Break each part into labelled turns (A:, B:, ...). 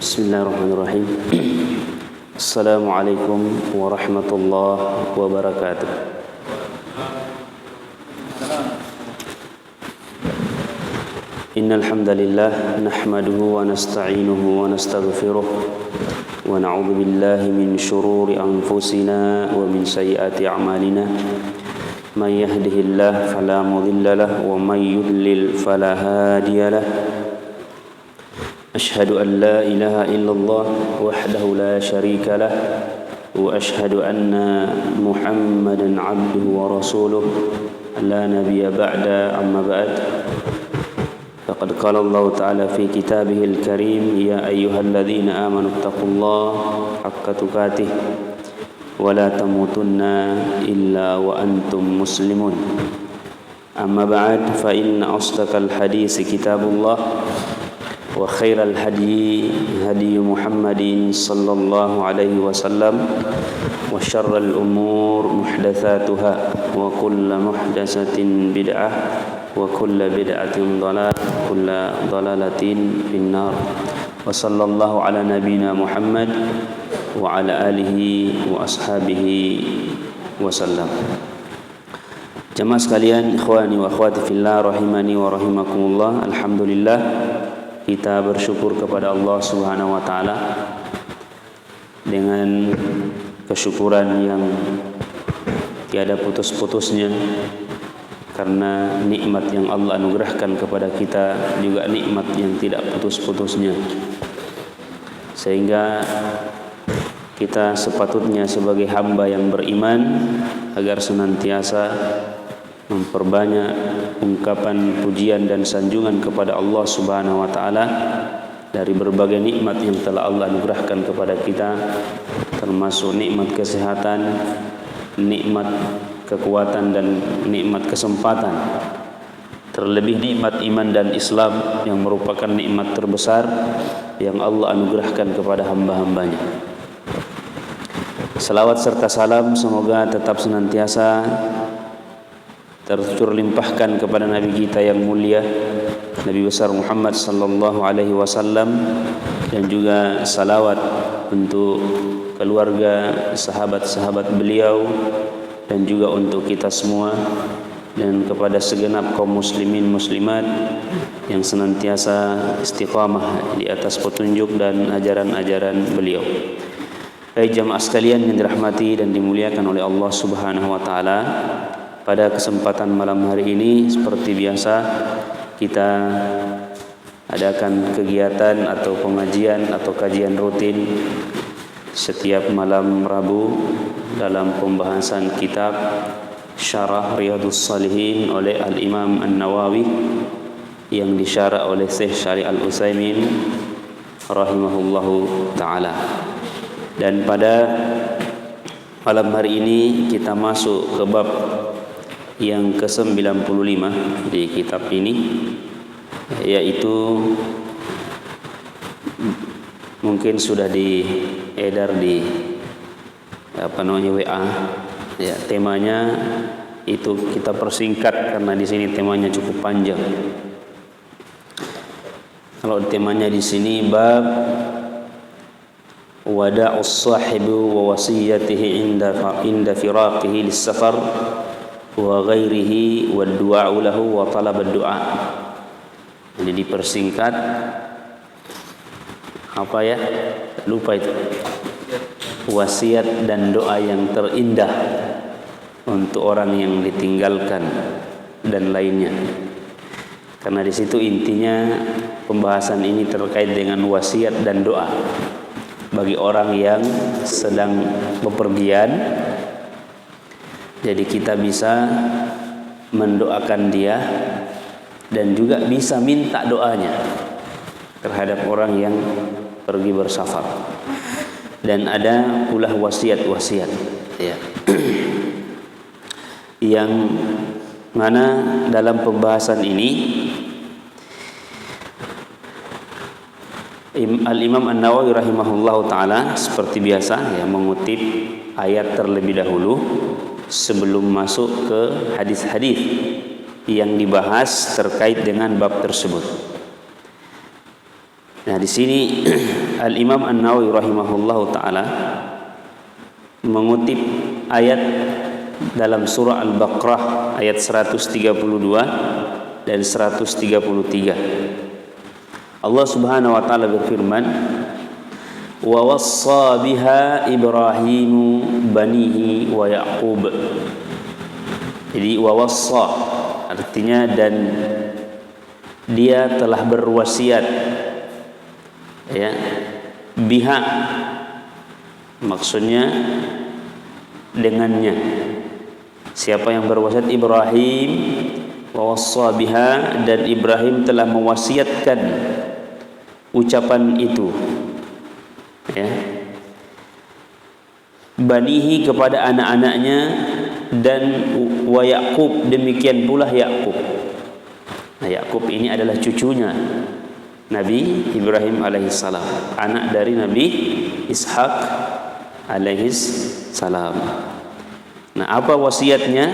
A: Bismillahirrahmanirrahim. Assalamualaikum warahmatullahi wabarakatuh. Innal hamdalillah nahmaduhu wa nasta'inuhu wa nastaghfiruh wa na'udzu billahi min shururi anfusina wa min sayyiati a'malina. Man yahdihillahu fala mudilla lahu wa man yudlil fala hadiya lahu. Ashhadu an la ilaha illallah wahdahu la syarika lah wa ashhadu anna Muhammadan abduhu wa rasuluh la nabiyya ba'da amma ba'd. Faqad qala Allah ta'ala fi kitabihil karim ya ayyuhalladzina amanu taqullaha haqqa tuqatih wa la tamutunna illa wa antum muslimun. Amma ba'd fa inna asdaqal hadisi kitabullah wa khairal hadi hadi Muhammadin sallallahu alaihi wasallam wa syarral umur muhdatsatuha wa kullu muhdatsatin bid'ah wa kullu bid'atin dhalalah kullu dhalalatin finnar. Wa sallallahu ala nabiyyina Muhammad wa ala alihi wa ashabihi wasallam. Jamaah sekalian, ikhwani wa akhwati fillah rahimani wa rahimakumullah. Alhamdulillah, kita bersyukur kepada Allah Subhanahu wa taala dengan kesyukuran yang tiada putus-putusnya, karena nikmat yang Allah anugerahkan kepada kita juga nikmat yang tidak putus-putusnya, sehingga kita sepatutnya sebagai hamba yang beriman agar senantiasa memperbanyak ungkapan pujian dan sanjungan kepada Allah Subhanahu wa taala dari berbagai nikmat yang telah Allah anugerahkan kepada kita, termasuk nikmat kesehatan, nikmat kekuatan dan nikmat kesempatan. Terlebih nikmat iman dan Islam yang merupakan nikmat terbesar yang Allah anugerahkan kepada hamba-hambanya. Salawat serta salam semoga tetap senantiasa terlimpahkan kepada Nabi kita yang mulia, Nabi besar Muhammad sallallahu alaihi wasallam, dan juga salawat untuk keluarga, sahabat-sahabat beliau, dan juga untuk kita semua dan kepada segenap kaum muslimin muslimat yang senantiasa istiqamah di atas petunjuk dan ajaran-ajaran beliau. Hai jamaah sekalian yang dirahmati dan dimuliakan oleh Allah Subhanahu wa taala, pada kesempatan malam hari ini seperti biasa kita adakan kegiatan atau pengajian atau kajian rutin setiap malam Rabu dalam pembahasan kitab Syarah Riyadhus Shalihin oleh Al-Imam An-Nawawi yang disyarah oleh Syekh Shalih Al-Utsaimin rahimahullahu taala. Dan pada malam hari ini kita masuk ke bab yang ke-95 di kitab ini, yaitu mungkin sudah diedar di WA ya, temanya itu kita persingkat karena di sini temanya cukup panjang. Kalau temanya di sini bab wada'us sahibu wa wasiyatihi inda firaqihi lis-safar wa ghairihi wa du'a'u lahu wa talab ad-du'a. Jadi dipersingkat apa ya? Lupa itu. Wasiat dan doa yang terindah untuk orang yang ditinggalkan dan lainnya. Karena di situ intinya pembahasan ini terkait dengan wasiat dan doa bagi orang yang sedang bepergian. Jadi kita bisa mendoakan dia dan juga bisa minta doanya terhadap orang yang pergi bersafar. Dan ada pula wasiat-wasiat ya. Yang mana dalam pembahasan ini Al-Imam An-Nawawi rahimahullahu taala seperti biasa ya mengutip ayat terlebih dahulu sebelum masuk ke hadis-hadis yang dibahas terkait dengan bab tersebut. Nah, di sini Al-Imam An-Nawawi rahimahullahu taala mengutip ayat dalam surah Al-Baqarah ayat 132 dan 133. Allah Subhanahu wa taala berfirman, "Wa wassa biha Ibrahimu banihi wa Yaqub." Jadi wa wassa artinya dan dia telah berwasiat ya biha maksudnya dengannya. Siapa yang berwasiat? Ibrahim. Wa wassa biha, dan Ibrahim telah mewasiatkan ucapan itu ya banihi kepada anak-anaknya, dan wa Yaqub, demikian pula Yaqub. Nah, Yaqub ini adalah cucunya Nabi Ibrahim alaihissalam, anak dari Nabi Ishak alaihissalam. Nah, apa wasiatnya?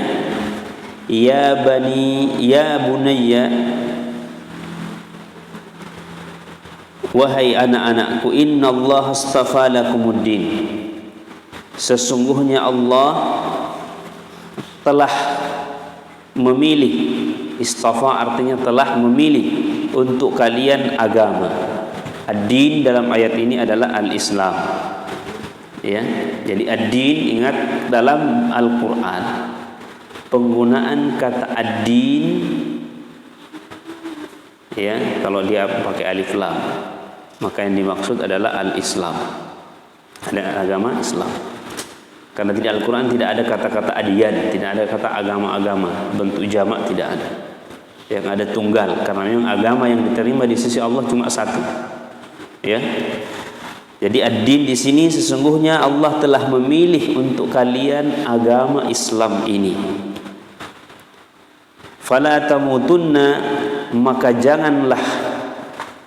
A: Ya bani, ya bunayya, wahai anak-anakku, innallaha astafa lakumuddin, sesungguhnya Allah telah memilih. Istafa artinya telah memilih untuk kalian agama. Ad-din dalam ayat ini adalah al-Islam ya. Jadi ad-din, ingat dalam Al-Quran penggunaan kata ad-din ya, kalau dia pakai alif lam maka yang dimaksud adalah al-Islam, ada agama Islam. Karena di Al-Quran tidak ada kata-kata adiyan, tidak ada kata agama-agama, bentuk jamak tidak ada. Yang ada tunggal, karena memang agama yang diterima di sisi Allah cuma satu. Ya. Jadi ad-din di sini sesungguhnya Allah telah memilih untuk kalian agama Islam ini. Fala tamutunna, maka janganlah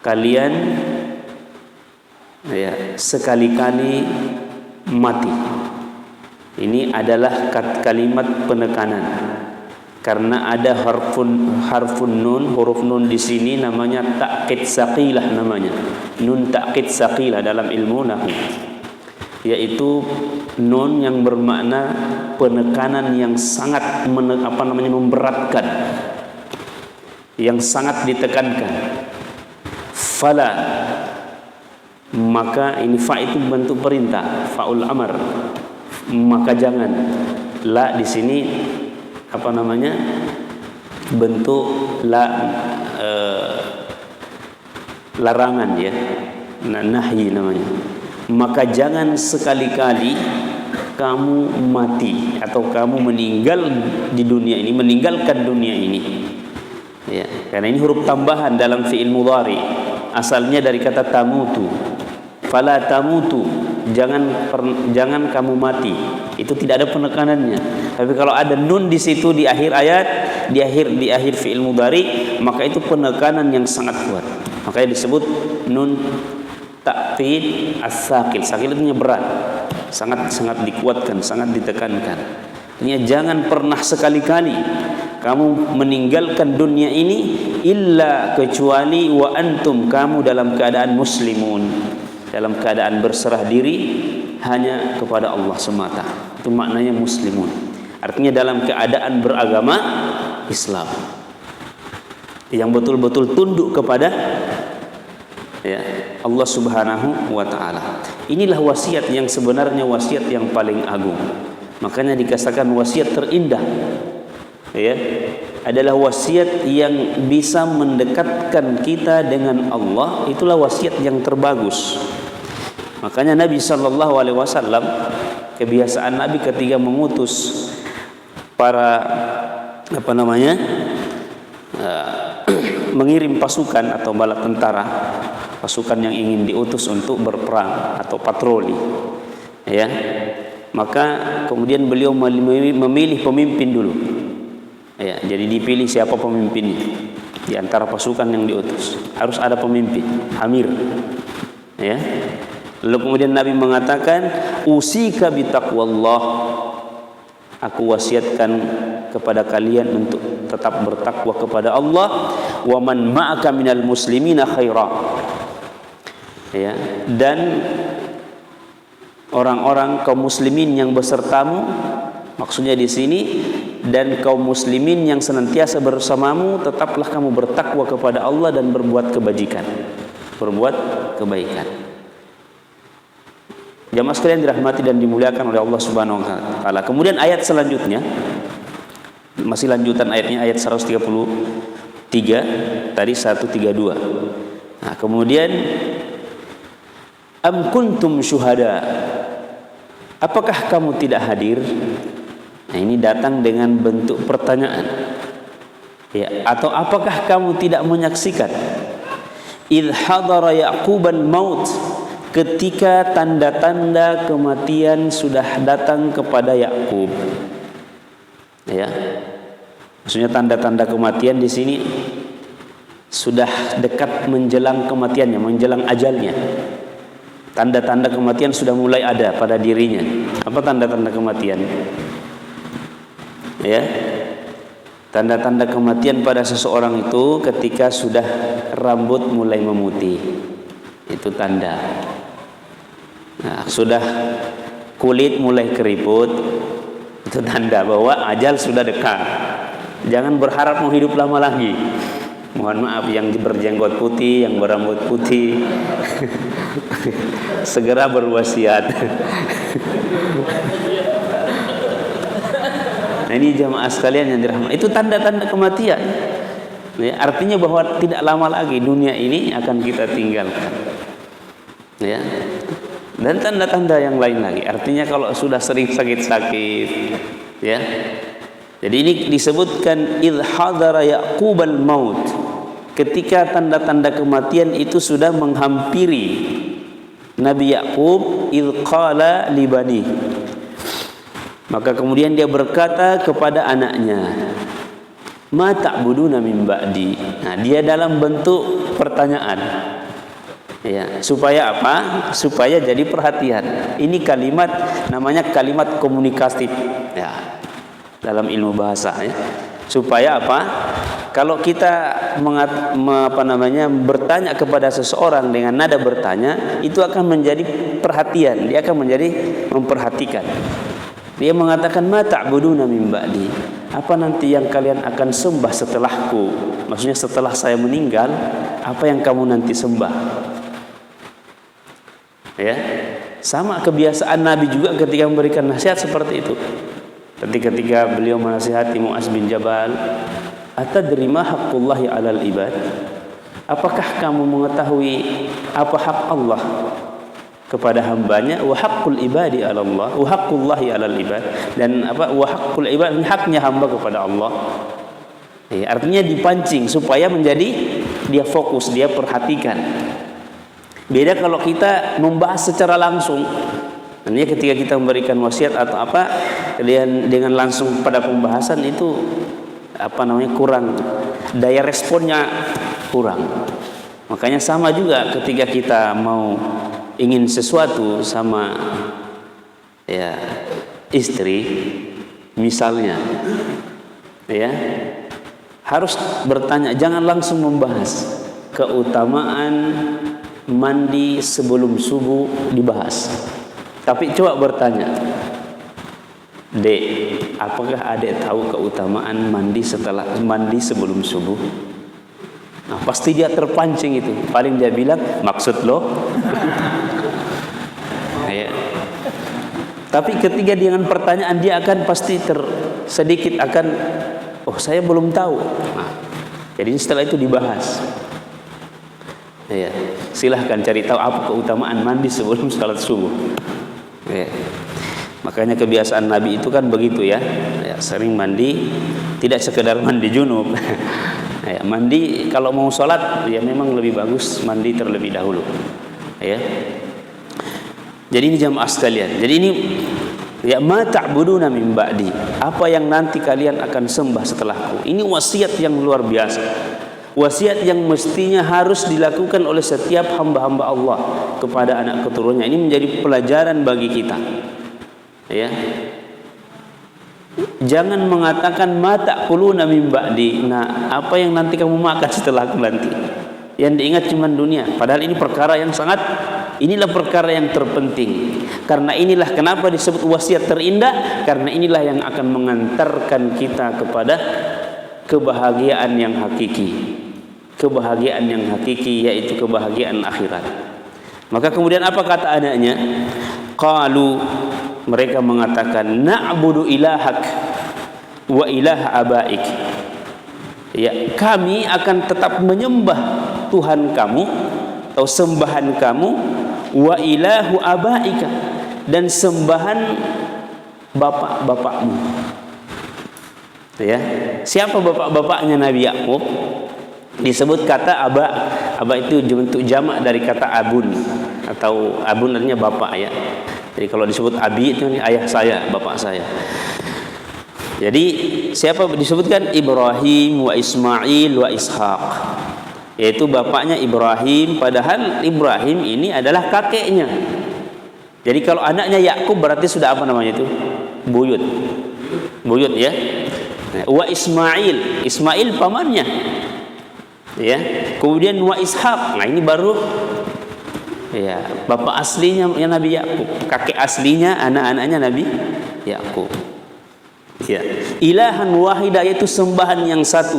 A: kalian ya sekali-kali mati. Ini adalah kalimat penekanan karena ada harfun nun, huruf nun di sini namanya ta'kid saqilah, namanya nun ta'kid saqilah dalam ilmu nahwu, yaitu nun yang bermakna penekanan yang sangat memberatkan, yang sangat ditekankan. Fala, maka ini fa itu bentuk perintah, faul amr, maka jangan. La di sini bentuk larangan ya, nahyi namanya. Maka jangan sekali-kali kamu mati atau kamu meninggal di dunia ini, meninggalkan dunia ini ya, karena ini huruf tambahan dalam fi'il mudhari, asalnya dari kata tamutu. Fala tamutu, jangan kamu mati, itu tidak ada penekanannya. Tapi kalau ada nun di situ di akhir ayat, di akhir fi'il mudhari, maka itu penekanan yang sangat kuat. Makanya disebut nun ta'kid as-saqil. Saqil itu berat, sangat dikuatkan, sangat ditekankan. Artinya jangan pernah sekali-kali kamu meninggalkan dunia ini illa kecuali wa antum, kamu dalam keadaan muslimun, dalam keadaan berserah diri hanya kepada Allah semata. Itu maknanya muslimun. Artinya dalam keadaan beragama Islam, yang betul-betul tunduk kepada ya Allah Subhanahu wa taala. Inilah wasiat yang sebenarnya wasiat yang paling agung. Makanya dikatakan wasiat terindah. Ya, adalah wasiat yang bisa mendekatkan kita dengan Allah, itulah wasiat yang terbagus. Makanya Nabi sallallahu alaihi wasallam, kebiasaan Nabi ketika mengutus para mengirim pasukan atau bala tentara, pasukan yang ingin diutus untuk berperang atau patroli ya, maka kemudian beliau memilih pemimpin dulu ya. Jadi dipilih siapa pemimpinnya di antara pasukan yang diutus, harus ada pemimpin, amir Ya. Lalu kemudian Nabi mengatakan, usika bitaqwallah, aku wasiatkan kepada kalian untuk tetap bertakwa kepada Allah. Wa man ma'aka minal muslimina khaira. Ya, dan orang-orang kaum muslimin yang besertamu, maksudnya di sini, dan kaum muslimin yang senantiasa bersamamu, tetaplah kamu bertakwa kepada Allah dan berbuat kebajikan, berbuat kebaikan. Jamaah sekalian dirahmati dan dimuliakan oleh Allah Subhanahu wa taala. Kemudian ayat selanjutnya, masih lanjutan ayatnya, ayat 133 tadi 132. Nah, kemudian am kuntum syuhada, apakah kamu tidak hadir? Nah, ini datang dengan bentuk pertanyaan. Ya, atau apakah kamu tidak menyaksikan? Idh hadara Yaquban maut, ketika tanda-tanda kematian sudah datang kepada Yakub. Ya. Maksudnya tanda-tanda kematian di sini sudah dekat menjelang kematiannya, menjelang ajalnya. Tanda-tanda kematian sudah mulai ada pada dirinya. Apa tanda-tanda kematian? Ya. Tanda-tanda kematian pada seseorang itu ketika sudah rambut mulai memutih. Itu tanda. Nah, sudah kulit mulai keriput, itu tanda bahwa ajal sudah dekat. Jangan berharap mau hidup lama lagi. Mohon maaf yang berjenggot putih, yang berambut putih, segera berwasiat. Nah, ini jamaah sekalian yang dirahmati, itu tanda-tanda kematian. Ya, artinya bahwa tidak lama lagi dunia ini akan kita tinggalkan. Ya. Dan tanda-tanda yang lain lagi, artinya kalau sudah sering sakit-sakit, ya. Jadi ini disebutkan idh hadara Yaqubal maut, ketika tanda-tanda kematian itu sudah menghampiri Nabi Yakub, idh qala li bani, maka kemudian dia berkata kepada anaknya, ma ta'buduna min ba'di. Nah, dia dalam bentuk pertanyaan. Ya, supaya apa? Supaya jadi perhatian. Ini kalimat namanya kalimat komunikatif. Ya, dalam ilmu bahasa. Ya. Supaya apa? Kalau kita bertanya kepada seseorang dengan nada bertanya, itu akan menjadi perhatian. Dia akan menjadi memperhatikan. Dia mengatakan ma ta'buduna min ba'di. Apa nanti yang kalian akan sembah setelahku? Maksudnya setelah saya meninggal, apa yang kamu nanti sembah? Ya, sama kebiasaan Nabi juga ketika memberikan nasihat seperti itu. Ketika beliau menasihati Mu'adz bin Jabal, atadri ma haqqullahi 'alal ibad? Apakah kamu mengetahui apa hak Allah kepada hambanya? Wa haqqul ibadi 'ala Allah, wa haqqullahi 'alal ibad. Dan apa? Wa haqqul ibad, haknya hamba kepada Allah. Ya, artinya dipancing supaya menjadi dia fokus, dia perhatikan. Beda kalau kita membahas secara langsung. Ini ketika kita memberikan wasiat atau apa, dengan langsung pada pembahasan itu kurang, daya responnya kurang. Makanya sama juga ketika kita mau ingin sesuatu sama ya istri misalnya, ya harus bertanya, jangan langsung membahas keutamaan mandi sebelum subuh dibahas. Tapi coba bertanya, Dek, apakah Adek tahu keutamaan mandi sebelum subuh? Nah, pasti dia terpancing itu. Paling dia bilang, maksud lo? Ya. Tapi ketika dengan pertanyaan dia akan pasti sedikit akan, oh saya belum tahu. Nah, jadi setelah itu dibahas. Ya, silahkan cari tahu apa keutamaan mandi sebelum salat subuh. Ya. Makanya kebiasaan Nabi itu kan begitu ya, sering mandi, tidak sekedar mandi junub. Ya, mandi kalau mau sholat ya memang lebih bagus mandi terlebih dahulu. Ya. Jadi ini jamaah sekalian. Jadi ini ya ma ta'buduna min ba'di. Apa yang nanti kalian akan sembah setelahku. Ini wasiat yang luar biasa. wasiat yang mestinya harus dilakukan oleh setiap hamba-hamba Allah kepada anak keturunannya. Ini menjadi pelajaran bagi kita. Ya. Jangan mengatakan mata quluna min ba'di. Nah, apa yang nanti kamu makan setelah aku nanti? Yang diingat cuma dunia. Padahal ini perkara yang inilah perkara yang terpenting. Karena inilah kenapa disebut wasiat terindah, karena inilah yang akan mengantarkan kita kepada kebahagiaan yang hakiki. Kebahagiaan yang hakiki yaitu kebahagiaan akhirat. Maka kemudian apa kata anaknya? Qalu, mereka mengatakan, na'budu ilahak wa ilaha abaik. Ya, kami akan tetap menyembah Tuhan kamu atau sembahan kamu, wa ilahu abaika, dan sembahan bapak-bapakmu. Ya, siapa bapak-bapaknya Nabi Yakub? Disebut kata aba. Aba itu bentuk jamak dari kata abun, atau abun artinya bapak ya. Jadi kalau disebut abi itu ayah saya, bapak saya. Jadi siapa disebutkan? Ibrahim wa Ismail wa Ishaq, yaitu bapaknya Ibrahim, padahal Ibrahim ini adalah kakeknya. Jadi kalau anaknya Yakub berarti sudah apa namanya itu? Buyut ya. Wa Ismail, Ismail pamannya. Ya. Kemudian wa Ishaq. Nah, ini baru ya, bapak aslinya ya Nabi Yakub, kakek aslinya anak-anaknya Nabi Yakub. Ya, ilahan wahida, yaitu sembahan yang satu.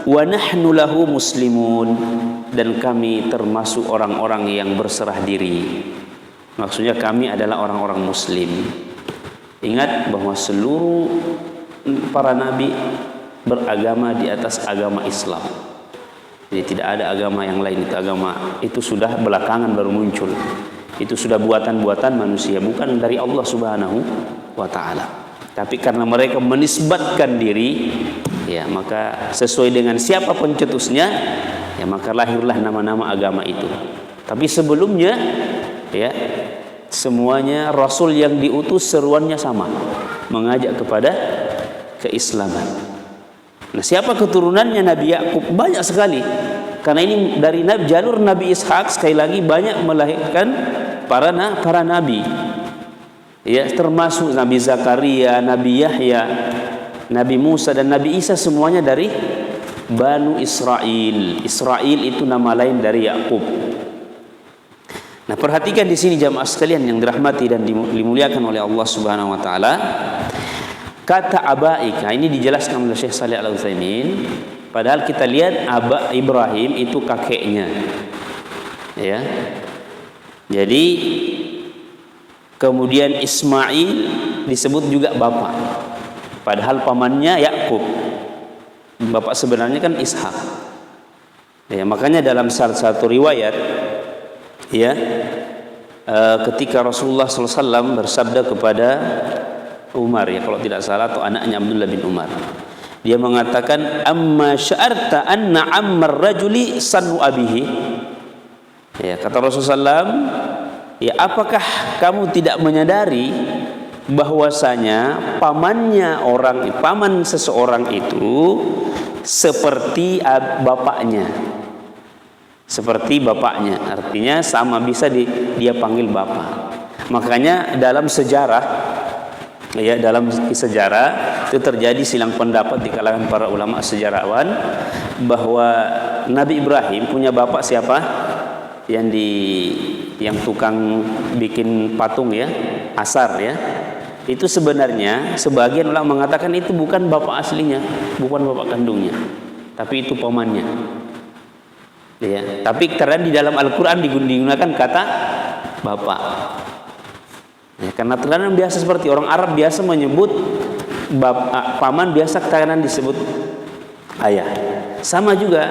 A: Wa nahnu lahu muslimun, dan kami termasuk orang-orang yang berserah diri. Maksudnya kami adalah orang-orang muslim. Ingat bahwa seluruh para nabi beragama di atas agama Islam. Jadi tidak ada agama yang lain. Itu agama itu sudah belakangan baru muncul. Itu sudah buatan-buatan manusia, bukan dari Allah Subhanahu wa taala. Tapi karena mereka menisbatkan diri, ya maka sesuai dengan siapa pencetusnya, ya maka lahirlah nama-nama agama itu. Tapi sebelumnya, ya semuanya rasul yang diutus seruannya sama, mengajak kepada keislaman. Nah, siapa keturunannya Nabi Yakub? Banyak sekali. Karena ini dari jalur Nabi Ishak, sekali lagi banyak melahirkan para nabi. Ya, termasuk Nabi Zakaria, Nabi Yahya, Nabi Musa dan Nabi Isa, semuanya dari Banu Israel. Israel itu nama lain dari Yakub. Nah, perhatikan di sini jamaah sekalian yang dirahmati dan dimuliakan oleh Allah Subhanahu wa taala. Kata abaik, nah ini dijelaskan oleh Syekh Shalih Al-Utsaimin. Padahal kita lihat Aba Ibrahim itu kakeknya. Ya. Jadi kemudian Ismail disebut juga bapak. Padahal pamannya Yakub. Bapak sebenarnya kan Ishak. Ya, makanya dalam salah satu riwayat, ya, ketika Rasulullah SAW bersabda kepada Umar, ya kalau tidak salah, atau anaknya Abdullah bin Umar, dia mengatakan, amma sya'arta anna ammar rajuli sanu abihi. Ya, kata Rasulullah SAW, ya apakah kamu tidak menyadari bahwasanya paman seseorang itu seperti bapaknya, artinya sama, bisa dia panggil bapak. Makanya dalam sejarah itu terjadi silang pendapat di kalangan para ulama sejarawan bahwa Nabi Ibrahim punya bapak siapa? Yang tukang bikin patung ya, Asar ya. Itu sebenarnya sebagian ulama mengatakan itu bukan bapak aslinya, bukan bapak kandungnya, tapi itu pamannya. Ya, tapi karena di dalam Al-Qur'an digunakan kata bapak. Ya, karena terkadang biasa seperti orang Arab biasa menyebut paman, biasa kadang disebut ayah. Sama juga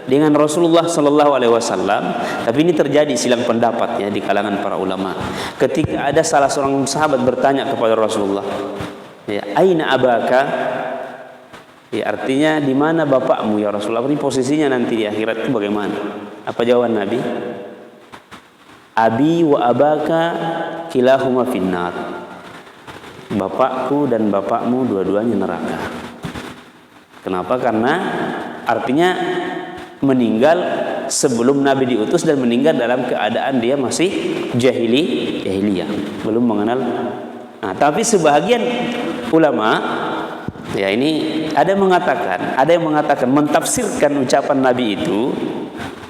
A: dengan Rasulullah Sallallahu Alaihi Wasallam. Tapi ini terjadi silang pendapat ya di kalangan para ulama. Ketika ada salah seorang sahabat bertanya kepada Rasulullah, ya, aina abaka? Ya, artinya di mana bapakmu ya Rasulullah? Ini posisinya nanti di akhirat itu bagaimana? Apa jawaban Nabi? Abi wa abaka kilahuma finnar. Bapakku dan bapakmu dua-duanya neraka. Kenapa? Karena artinya meninggal sebelum Nabi diutus dan meninggal dalam keadaan dia masih jahiliyah, belum mengenal. Nah, tapi sebahagian ulama ya ini ada yang mengatakan mentafsirkan ucapan Nabi itu,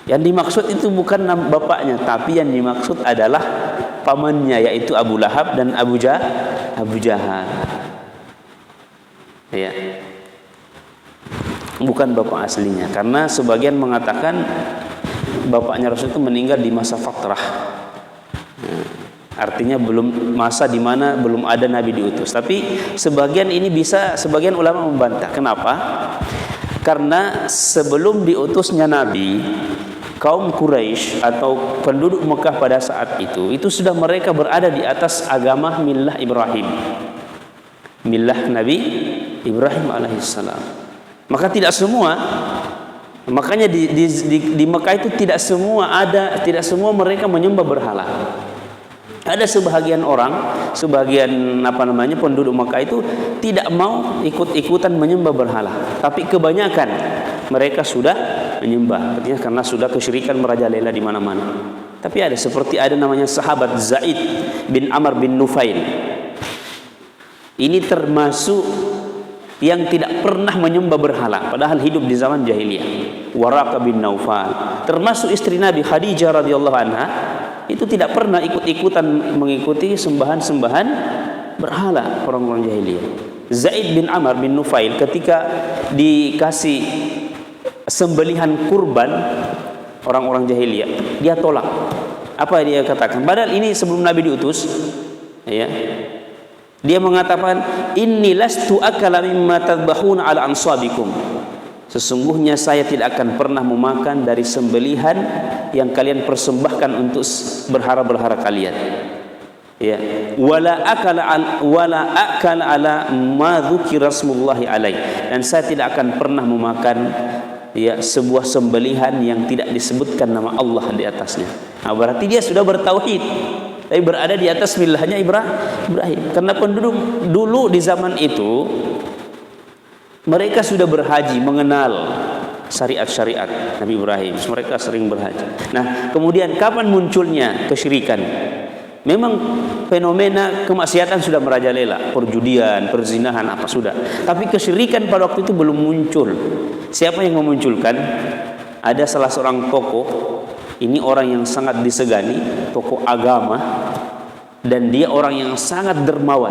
A: yang dimaksud itu bukan bapaknya, tapi yang dimaksud adalah pamannya, yaitu Abu Lahab dan Abu Jahal. Ya. Bukan bapak aslinya, karena sebagian mengatakan bapaknya Rasul itu meninggal di masa fatrah. Artinya belum masa di mana belum ada Nabi diutus. Tapi sebagian ulama membantah. Kenapa? Karena sebelum diutusnya Nabi, kaum Quraisy atau penduduk Mekah pada saat itu sudah mereka berada di atas agama millah Ibrahim. Millah Nabi Ibrahim alaihissalam. Maka tidak semua, makanya di Mekah itu tidak semua mereka menyembah berhala. Ada sebagian penduduk Mekah itu tidak mau ikut-ikutan menyembah berhala, tapi kebanyakan mereka sudah menyembah, artinya karena sudah kesyirikan merajalela di mana-mana. Tapi ada namanya sahabat Zaid bin Amr bin Nufail. Ini termasuk yang tidak pernah menyembah berhala, padahal hidup di zaman jahiliyah. Waraqah bin Naufal, termasuk istri Nabi Khadijah radhiyallahu anha, itu tidak pernah ikut-ikutan mengikuti sembahan-sembahan berhala orang-orang jahiliyah. Zaid bin Amr bin Nufail ketika dikasih sembelihan kurban orang-orang jahiliyah, dia tolak. Apa dia katakan? Padahal ini sebelum Nabi diutus, ya. Dia mengatakan, inni lastu akala mimma tadbahuna ala ansabikum. Sesungguhnya saya tidak akan pernah memakan dari sembelihan yang kalian persembahkan untuk berhala-berhala kalian. Ya, wala akala ala ma dzukira rasmullahi alaihi. Dan saya tidak akan pernah memakan sebuah sembelihan yang tidak disebutkan nama Allah di atasnya. Nah, berarti dia sudah bertauhid, tapi berada di atas millahnya Ibrahim. Karena penduduk dulu di zaman itu mereka sudah berhaji, mengenal syariat-syariat Nabi Ibrahim. Mereka sering berhaji. Nah, kemudian kapan munculnya kesyirikan? Memang fenomena kemaksiatan sudah merajalela, perjudian, perzinahan apa sudah. Tapi kesyirikan pada waktu itu belum muncul. Siapa yang memunculkan? Ada salah seorang tokoh. Ini orang yang sangat disegani, tokoh agama, dan dia orang yang sangat dermawan.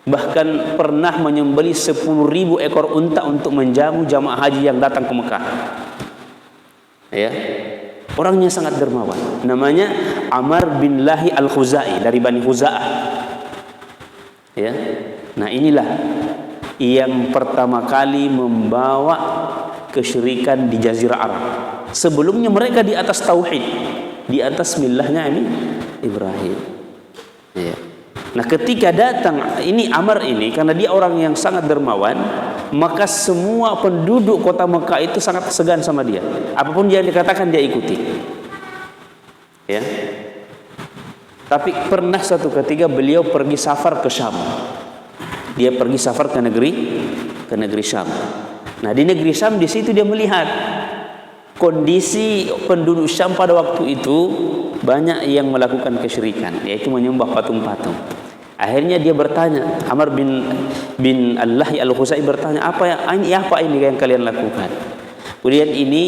A: Bahkan pernah menyembelih 10.000 ekor unta untuk menjamu jamaah haji yang datang ke Mekah. Ya, orangnya sangat dermawan. Namanya Amr bin Lahi al-Khuzai dari Bani Khuza'ah. Ya, nah inilah yang pertama kali membawa kesyirikan di Jazirah Arab. Sebelumnya mereka di atas tauhid, di atas millahnya Ibrahim. Ya. Nah, ketika datang ini Amr ini, karena dia orang yang sangat dermawan, maka semua penduduk kota Mekah itu sangat segan sama dia. Apapun yang dikatakan dia ikuti. Ya. Tapi pernah satu ketika beliau pergi safar ke Syam. Dia pergi safar ke negeri Syam. Nah, di negeri Syam di situ dia melihat kondisi penduduk Syam pada waktu itu banyak yang melakukan kesyirikan, yaitu menyembah patung-patung. Akhirnya dia bertanya, Amr bin Al-Lahi al-Khuzai bertanya, apa ini yang kalian lakukan? Kemudian ini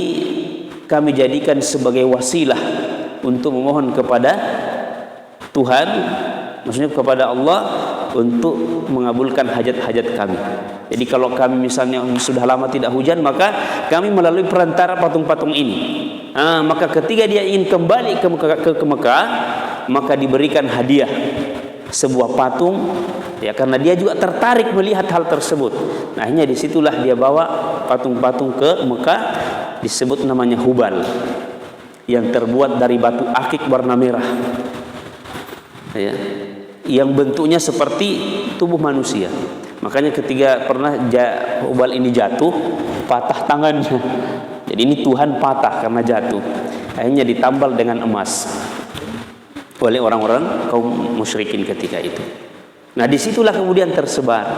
A: kami jadikan sebagai wasilah untuk memohon kepada Tuhan, maksudnya kepada Allah, untuk mengabulkan hajat-hajat kami. Jadi kalau kami misalnya sudah lama tidak hujan, maka kami melalui perantara patung-patung ini. Maka ketika dia ingin kembali ke Mekah, maka diberikan hadiah sebuah patung, ya, karena dia juga tertarik melihat hal tersebut. Nah, akhirnya disitulah dia bawa patung-patung ke Mekah, disebut namanya Hubal, yang terbuat dari batu akik warna merah, ya, yang bentuknya seperti tubuh manusia. Makanya ketika pernah Hubal ini jatuh, patah tangannya. Jadi ini Tuhan patah karena jatuh. Akhirnya ditambal dengan emas oleh orang-orang kaum musyrikin ketika itu. Nah, disitulah kemudian tersebar,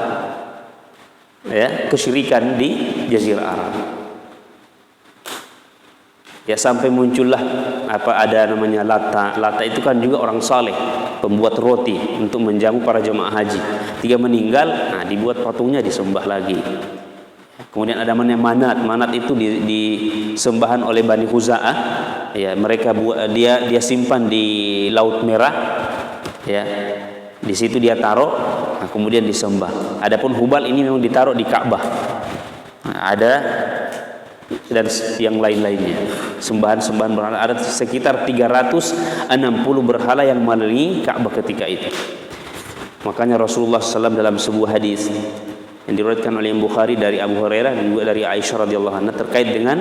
A: ya, kesyirikan di Jazirah Arab. Ya sampai muncullah ada namanya Lata. Lata itu kan juga orang saleh, pembuat roti untuk menjamu para jemaah haji. Ketika meninggal, dibuat patungnya disembah lagi. Kemudian ada namanya Manat. Manat itu disembahan oleh Bani Khuza'ah. Ya, mereka dia simpan di Laut Merah. Ya. Di situ dia taruh, kemudian disembah. Adapun Hubal ini memang ditaruh di Ka'bah. Ada dan yang lain-lainnya. Sembahan-sembahan berhala, ada sekitar 360 berhala yang mengelilingi Ka'bah ketika itu. Makanya Rasulullah SAW dalam sebuah hadis yang diriwayatkan oleh Imam Bukhari dari Abu Hurairah dan juga dari Aisyah radhiyallahu anha terkait dengan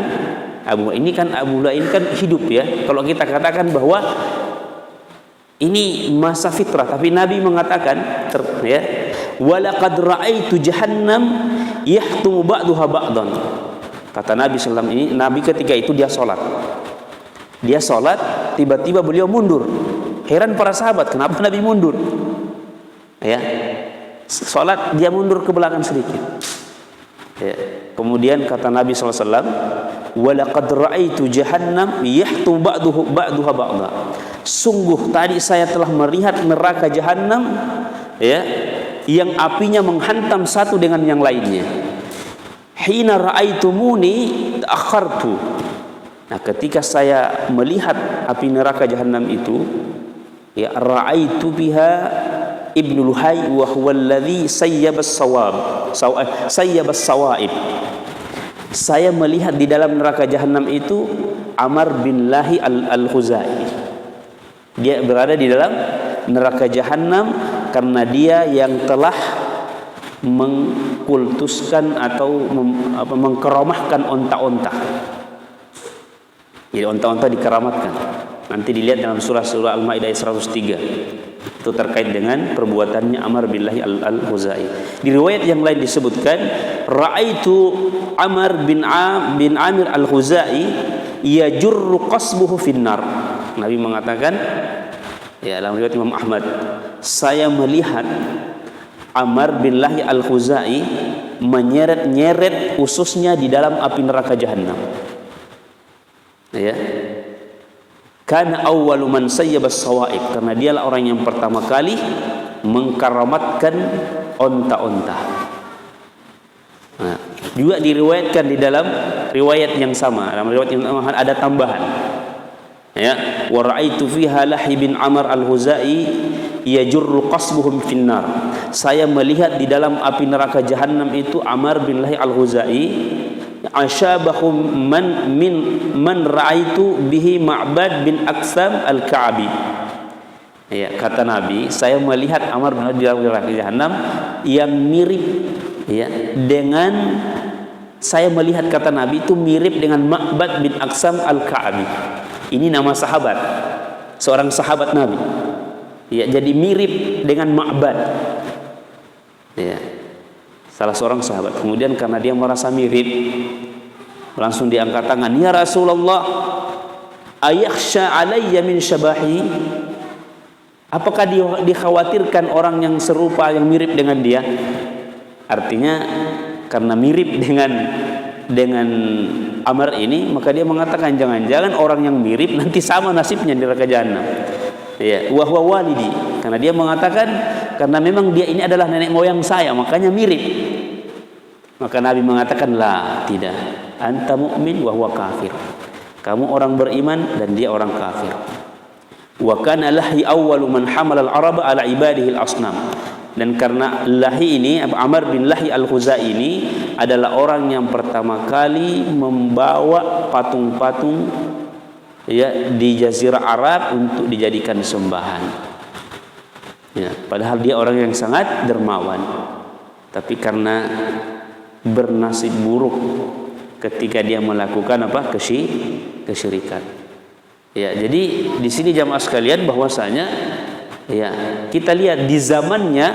A: Abu ini kan hidup ya. Kalau kita katakan bahwa ini masa fitrah, tapi Nabi mengatakan ya, walaqad ra'aitu jahannam yahtumu ba'daha ba'dan. Kata Nabi SAW ini, Nabi ketika itu dia sholat, tiba-tiba beliau mundur. Heran para sahabat, kenapa Nabi mundur? Ya, sholat dia mundur ke belakang sedikit. Ya. Kemudian kata Nabi SAW, walaqad ra'aitu jahannam yahtumu ba'daha ba'dan. Sungguh tadi saya telah melihat neraka jahannam, ya, yang apinya menghantam satu dengan yang lainnya. Hina ra'aitumuni ta'akhartu. Nah, ketika saya melihat api neraka jahanam itu, ya, ra'aitu biha Ibnu Luhai wa huwa alladhi sayyabas sawaib. Saya melihat di dalam neraka jahanam itu Amr bin Lahi al-Khuzai. Dia berada di dalam neraka jahanam karena dia yang telah mengkultuskan atau mengkeramahkan onta-onta. Jadi onta-onta dikeramatkan. Nanti dilihat dalam surah Al-Maidah 103. Itu terkait dengan perbuatannya Amr bin Lahi al-Khuzai. Di riwayat yang lain disebutkan, ra'aitu Amr bin Amir al-Khuzai yajurru qasbuhu finnar. Nabi mengatakan, ya, dalam riwayat Imam Ahmad, saya melihat Amr bin Lahi al-Khuzai menyeret-nyeret ususnya di dalam api neraka jahanam. Ya. Kana awwalu man sayyabas sawaib, karena dialah orang yang pertama kali mengkaramatkan onta-onta. Nah, juga diriwayatkan di dalam riwayat yang sama, dalam riwayat yang sama ada tambahan. Ya, wa ra'aitu fiha Lahi bin Amr al-Khuzai yajurru qasbuhum finnar. Saya melihat di dalam api neraka jahanam itu Amr bin Lahi al-Khuzai asyabahum man ra'aitu bihi Ma'bad bin Aksam al-Ka'bi. Ya, kata Nabi, saya melihat Amr bin Lahi di dalam neraka jahanam yang mirip, ya, dengan saya melihat, kata Nabi, itu mirip dengan Ma'bad bin Aksam al-Ka'bi. Ini nama sahabat, seorang sahabat Nabi. Ya, jadi mirip dengan Ma'bad. Ya, salah seorang sahabat. Kemudian karena dia merasa mirip, langsung diangkat tangan, ya Rasulullah, ayakhsha alayya min syabahi. Apakah dikhawatirkan orang yang serupa, yang mirip dengan dia? Artinya karena mirip dengan Amr ini, maka dia mengatakan jangan-jangan orang yang mirip nanti sama nasibnya di neraka jahanam. Ya, wa huwa walidi, karena dia mengatakan karena memang dia ini adalah nenek moyang saya, makanya mirip. Maka Nabi mengatakan, la, tidak, anta mu'min wa huwa kafir. Kamu orang beriman dan dia orang kafir. Wa kana Lahi awwalu man hamala al-araba ala ibadihi al-asnam. Dan karena Lahi ini, Amr bin Lahi al-Khuzai ini adalah orang yang pertama kali membawa patung-patung, ya, di Jazirah Arab untuk dijadikan sembahan. Ya, padahal dia orang yang sangat dermawan, tapi karena bernasib buruk ketika dia melakukan kesyirikan. Ya, jadi di sini jamaah sekalian bahwasanya, ya, kita lihat di zamannya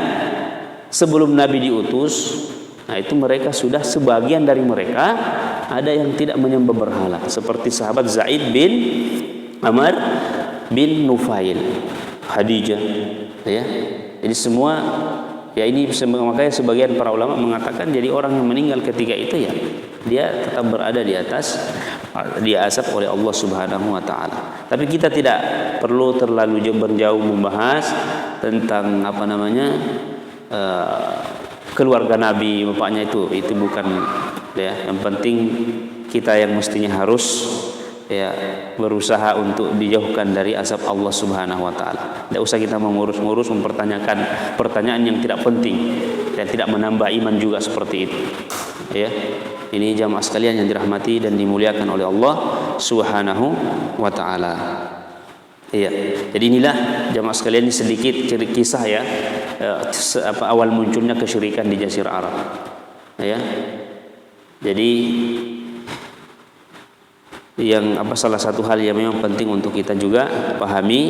A: sebelum Nabi diutus, nah itu mereka sudah, sebagian dari mereka ada yang tidak menyembah berhala, seperti sahabat Zaid bin Amr bin Nufail, Khadijah, ya. Jadi semua, ya, ini makanya sebagian para ulama mengatakan jadi orang yang meninggal ketika itu, ya, dia tetap berada di atas diazab oleh Allah Subhanahu wa taala. Tapi kita tidak perlu terlalu jauh membahas tentang keluarga Nabi, bapaknya itu bukan ya. Yang penting kita yang mestinya harus ya berusaha untuk dijauhkan dari azab Allah Subhanahu wa taala. Tidak usah kita mengurus-ngurus mempertanyakan pertanyaan yang tidak penting dan tidak menambah iman juga seperti itu. Ya. Ini jamaah sekalian yang dirahmati dan dimuliakan oleh Allah Subhanahu wa taala. Iya. Jadi inilah jamaah sekalian, ini sedikit kisah ya, awal munculnya kesyirikan di Jazirah Arab. Ya. Jadi salah satu hal yang memang penting untuk kita juga pahami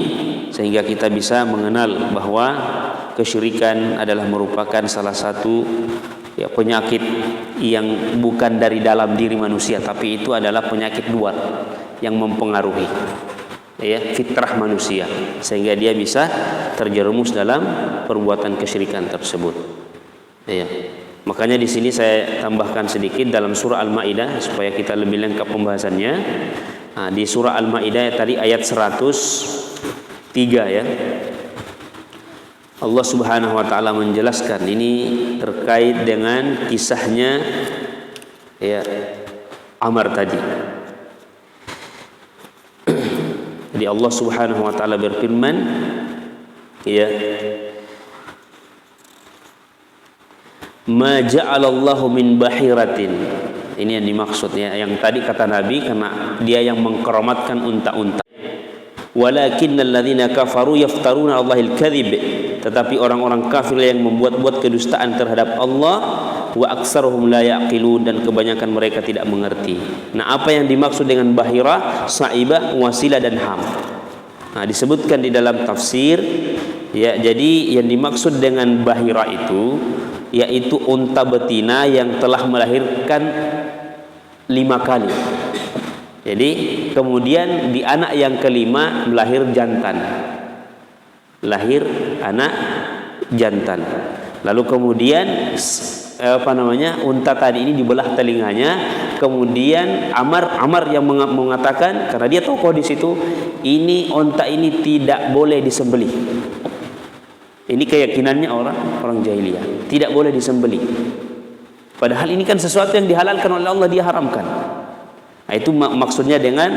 A: sehingga kita bisa mengenal bahwa kesyirikan adalah merupakan salah satu ya penyakit yang bukan dari dalam diri manusia, tapi itu adalah penyakit luar yang mempengaruhi ya fitrah manusia sehingga dia bisa terjerumus dalam perbuatan kesyirikan tersebut. Ya. Makanya di sini saya tambahkan sedikit dalam surah Al-Maidah supaya kita lebih lengkap pembahasannya. Nah, di surah Al-Maidah tadi ayat 103 ya. Allah Subhanahu wa taala menjelaskan ini terkait dengan kisahnya ya Amr tadi. Jadi Allah Subhanahu wa taala berfirman ya, ma ja'alallahu min bahiratin. Ini yang dimaksud ya, yang tadi kata Nabi karena dia yang mengkeramatkan unta-unta. Walakinnal ladzina kafaru yaftaruna 'alallahil kadzib. Tetapi orang-orang kafir yang membuat-buat kedustaan terhadap Allah, wa aktsaruhum la yaqilun, dan kebanyakan mereka tidak mengerti. Nah, apa yang dimaksud dengan bahira, saibah, wasilah dan ham? Nah, disebutkan di dalam tafsir ya, jadi yang dimaksud dengan bahira itu yaitu unta betina yang telah melahirkan 5 kali. Jadi kemudian di anak yang kelima lahir jantan. Lahir anak jantan. Lalu kemudian unta tadi ini dibelah telinganya. Kemudian Amr yang mengatakan, karena dia tokoh di situ, ini unta ini tidak boleh disembelih. Ini keyakinannya orang jahiliyah, tidak boleh disembelih. Padahal ini kan sesuatu yang dihalalkan oleh Allah, dia haramkan. Nah, itu maksudnya dengan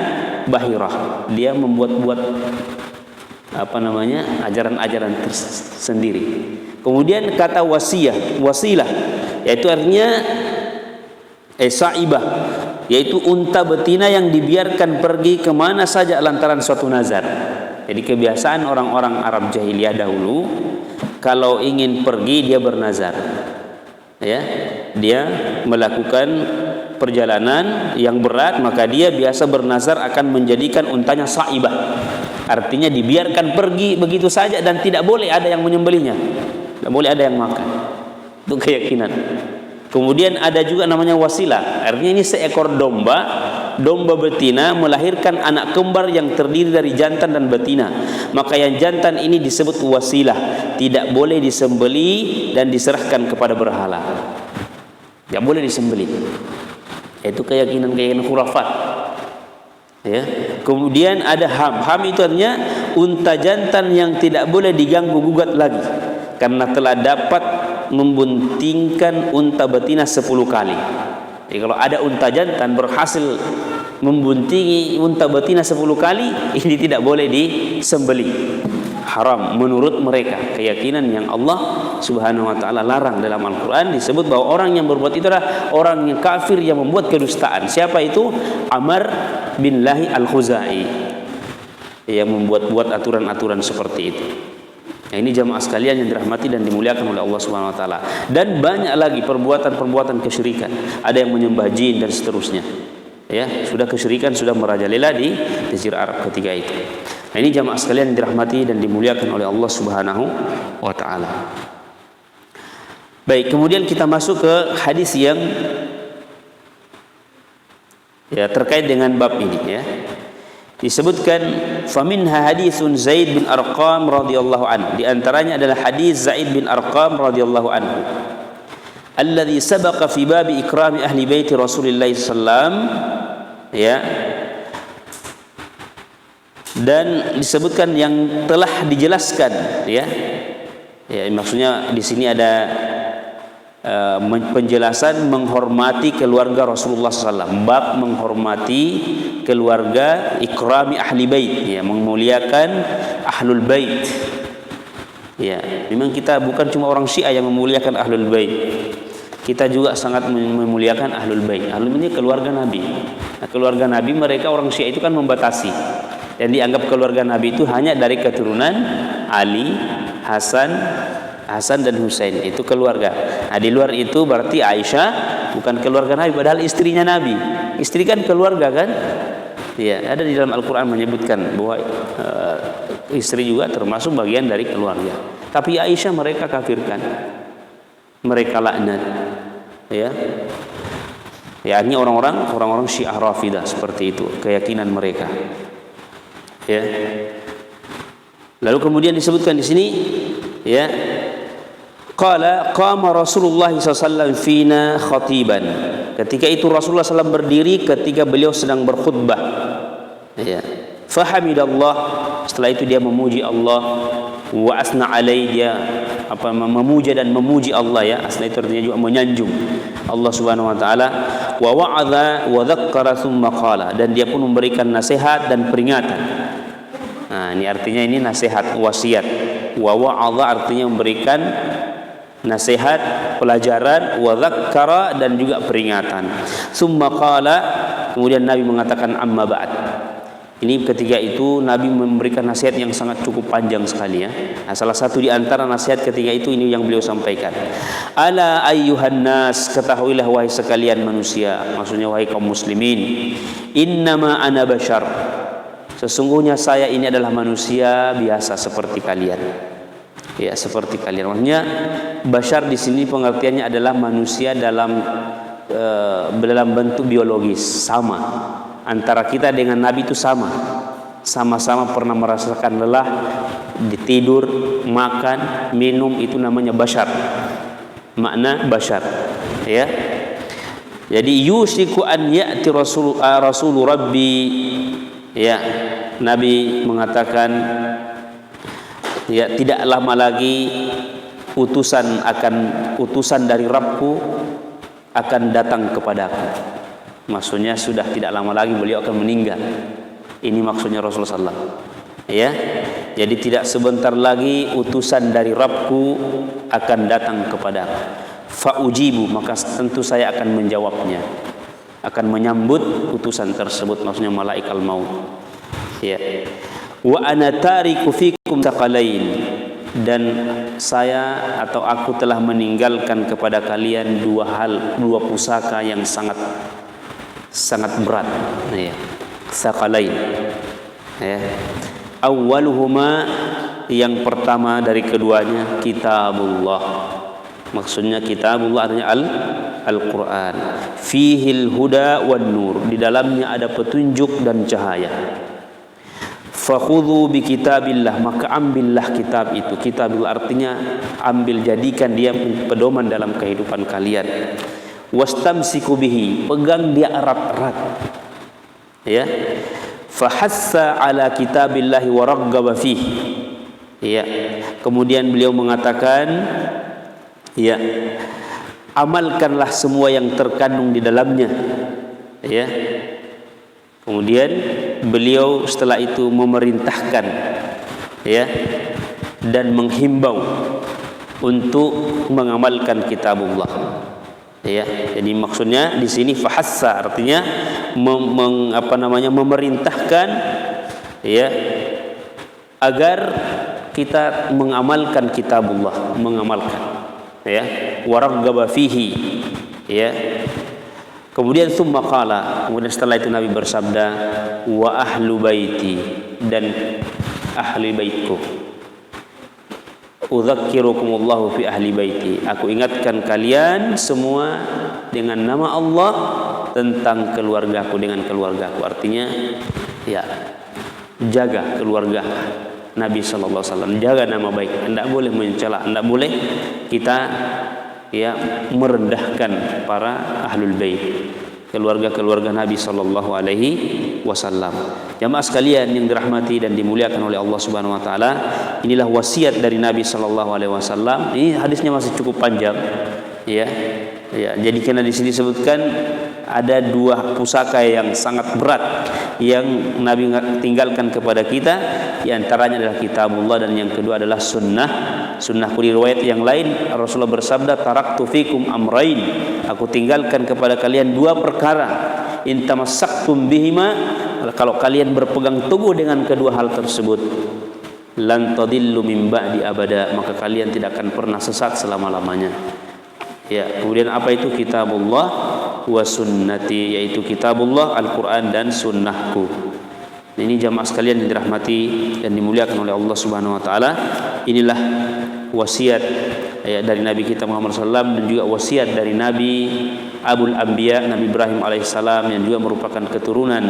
A: bahirah. Dia membuat-buat ajaran-ajaran tersendiri. Kemudian kata wasilah, yaitu artinya saibah, yaitu unta betina yang dibiarkan pergi kemana saja lantaran suatu nazar. Jadi kebiasaan orang-orang Arab jahiliyah dahulu, kalau ingin pergi dia bernazar. Ya, dia melakukan perjalanan yang berat, maka dia biasa bernazar akan menjadikan untanya saibah. Artinya dibiarkan pergi begitu saja dan tidak boleh ada yang menyembelihnya, tidak boleh ada yang makan. Itu keyakinan. Kemudian ada juga namanya wasilah. Artinya ini seekor domba betina melahirkan anak kembar yang terdiri dari jantan dan betina. Maka yang jantan ini disebut wasilah, tidak boleh disembelih dan diserahkan kepada berhala. Tidak boleh disembelih. Itu keyakinan khurafat. Ya. Kemudian ada ham itu artinya unta jantan yang tidak boleh diganggu gugat lagi karena telah dapat membuntingkan unta betina 10 kali. Jadi kalau ada unta jantan berhasil membuntingi unta betina 10 kali, ini tidak boleh disembelih. Haram menurut mereka, keyakinan yang Allah Subhanahu wa taala larang dalam Al-Qur'an. Disebut bahwa orang yang berbuat itu adalah orang yang kafir yang membuat kedustaan. Siapa itu? Amr bin Lahi Al-Khuzai, yang membuat-buat aturan-aturan seperti itu. Nah, ini jamaah sekalian yang dirahmati dan dimuliakan oleh Allah Subhanahu wa taala. Dan banyak lagi perbuatan-perbuatan kesyirikan. Ada yang menyembah jin dan seterusnya. Ya, sudah kesyirikan sudah merajalela di Jazirah Arab ketika itu. Nah, ini jamaah sekalian yang dirahmati dan dimuliakan oleh Allah Subhanahu wa taala. Baik, kemudian kita masuk ke hadis yang ya terkait dengan bab ini ya. Disebutkan faminha hadisun Zaid bin Arqam radhiyallahu anhu. Di antaranya adalah hadis Zaid bin Arqam radhiyallahu anhu. Alladhi sabaqa fi babi ikrami ahli baiti Rasulillah sallallahu alaihi wasallam. ya. Dan disebutkan yang telah dijelaskan, ya. Ya, maksudnya di sini ada penjelasan menghormati keluarga Rasulullah SAW. Bab menghormati keluarga, ikrami ahli bait, ya, memuliakan ahlul bait. Ya, memang kita bukan cuma orang Syiah yang memuliakan ahlul bait. Kita juga sangat memuliakan ahlul bait. Ahlul bait keluarga Nabi. Nah, keluarga Nabi mereka orang Syiah itu kan membatasi. Dan dianggap keluarga Nabi itu hanya dari keturunan Ali, Hasan dan Husain, itu keluarga. Nah, di luar itu berarti Aisyah bukan keluarga Nabi, padahal istrinya Nabi. Istri kan keluarga kan? Ya, ada di dalam Al-Quran menyebutkan bahwa istri juga termasuk bagian dari keluarga. Tapi Aisyah mereka kafirkan, mereka laknat. Ya, yakni orang-orang Syiah Rafidah, seperti itu keyakinan mereka. Ya. Lalu kemudian disebutkan di sini, ya, qala qama Rasulullah SAW fina khatiban. Ketika itu Rasulullah SAW berdiri ketika beliau sedang berkhutbah. Ya. Fahamidallah, setelah itu dia memuji Allah, wa asna alai, dia memuja dan memuji Allah, ya. Asna itu artinya juga menyanjung Allah Subhanahu wa taala. Wa wa'adha wa dzakkara tsumma qala, dan dia pun memberikan nasihat dan peringatan. Nah, ini artinya ini nasihat, wasiat. Wa wa'adha artinya memberikan nasihat, pelajaran, wa dzakkara dan juga peringatan. Tsumma qala, kemudian Nabi mengatakan amma ba'd. Ini ketika itu Nabi memberikan nasihat yang sangat cukup panjang sekali, ya. Nah, salah satu di antara nasihat ketika itu ini yang beliau sampaikan. Ala ayyuhan nas, ketahuilah wahai sekalian manusia, maksudnya wahai kaum muslimin, innama ana bashar, sesungguhnya saya ini adalah manusia biasa seperti kalian. Ya, seperti kalian. Maksudnya bashar di sini pengertiannya adalah manusia dalam bentuk biologis, sama. Antara kita dengan Nabi itu sama-sama pernah merasakan lelah, tidur, makan, minum, itu namanya bashar. Makna bashar, ya. Jadi yusiku an ya'ti rasul rabbi, ya. Nabi mengatakan, ya, tidak lama lagi utusan dari Rabbku akan datang kepadaku. Maksudnya sudah tidak lama lagi beliau akan meninggal. Ini maksudnya Rasulullah SAW. Ya, jadi tidak sebentar lagi utusan dari Rabbku akan datang kepadaku. Faujibu, maka tentu saya akan menjawabnya, akan menyambut utusan tersebut. Maksudnya malaikat maut. Ya. Wa ana tariku fikum tsaqalain, dan saya atau aku telah meninggalkan kepada kalian dua pusaka yang sangat berat, ya. Tsaqalain, ya. Awwaluhuma, yang pertama dari keduanya, kitabullah. Maksudnya kitabullah artinya Al-Quran. Fihil huda wan nur, di dalamnya ada petunjuk dan cahaya. Fakhudhu bi kitabillah, maka ambillah kitab itu. Kitabillah artinya ambil, jadikan dia pedoman dalam kehidupan kalian. Wastamsiku bihi, pegang dia erat-erat, ya. Fahassa ala kitabillahi wa raggaba fihi, ya. Kemudian beliau mengatakan, ya, amalkanlah semua yang terkandung di dalamnya, ya. Kemudian beliau setelah itu memerintahkan, ya, dan menghimbau untuk mengamalkan kitabullah. Ya, jadi maksudnya di sini fahassa artinya memerintahkan, ya, agar kita mengamalkan kitabullah, mengamalkan, ya, waraggaba fihi, ya. Kemudian tsumma qala, kemudian setelah itu Nabi bersabda, wa ahlu baiti, dan ahli baitku. Udzakirukumullahu fi ahli baiti, aku ingatkan kalian semua dengan nama Allah tentang keluargaku, dengan keluargaku. Artinya, ya, jaga keluarga Nabi sallallahu alaihi wasallam, jaga nama baik. Tidak boleh mencela, tidak boleh kita, ya, merendahkan para ahlul bait. keluarga-keluarga Nabi sallallahu alaihi wasallam. Jamaah sekalian yang dirahmati dan dimuliakan oleh Allah Subhanahu wa taala, inilah wasiat dari Nabi sallallahu alaihi wasallam. Ini hadisnya masih cukup panjang, ya. Ya, jadi karena di sini disebutkan ada dua pusaka yang sangat berat yang Nabi tinggalkan kepada kita. Di antaranya adalah kitabullah dan yang kedua adalah sunnahku. Di riwayat yang lain Rasulullah bersabda, taraktu fikum amrain, aku tinggalkan kepada kalian dua perkara, in tamassaktum bihima, kalau kalian berpegang teguh dengan kedua hal tersebut, lan tadillu min ba'di abada, maka kalian tidak akan pernah sesat selama-lamanya. Ya, kemudian apa itu? Kitabullah wa sunnati, yaitu kitabullah, Al-Quran dan sunnahku. Ini jamaah sekalian yang dirahmati dan dimuliakan oleh Allah Subhanahu wa taala. Inilah wasiat dari Nabi kita Muhammad SAW dan juga wasiat dari Nabi Abul Anbiya, Nabi Ibrahim alaihissalam, yang juga merupakan keturunan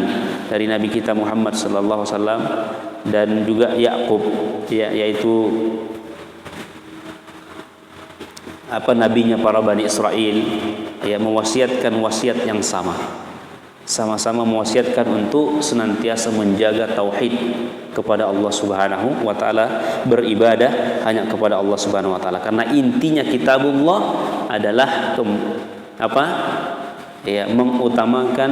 A: dari Nabi kita Muhammad sallallahu alaihi wasallam, dan juga Yakub, yaitu nabinya para Bani Israel, mewasiatkan wasiat yang sama-sama mewasiatkan untuk senantiasa menjaga tauhid kepada Allah Subhanahu wa taala, beribadah hanya kepada Allah Subhanahu wa taala, karena intinya kitabullah adalah mengutamakan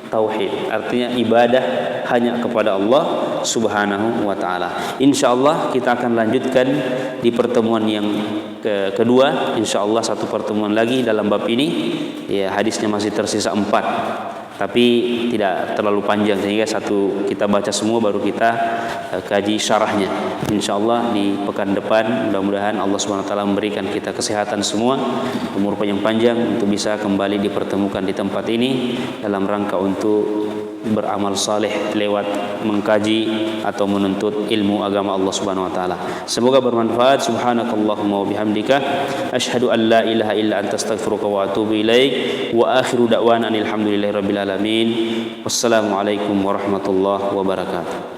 A: tauhid, artinya ibadah hanya kepada Allah Subhanahu wa taala. Insyaallah kita akan lanjutkan di pertemuan yang kedua, insyaallah satu pertemuan lagi dalam bab ini. Ya, hadisnya masih tersisa 4, tapi tidak terlalu panjang sehingga satu kita baca semua baru kita kaji syarahnya. Insyaallah di pekan depan mudah-mudahan Allah Subhanahu wa taala memberikan kita kesehatan semua, umur yang panjang untuk bisa kembali dipertemukan di tempat ini dalam rangka untuk beramal saleh lewat mengkaji atau menuntut ilmu agama Allah Subhanahu wa taala. Semoga bermanfaat. Subhanakallahumma wa bihamdika asyhadu an la ilaha illa anta astaghfiruka wa atubu ilaik. Wa akhiru da'wana alhamdulillahirabbil alamin. Wassalamualaikum warahmatullahi wabarakatuh.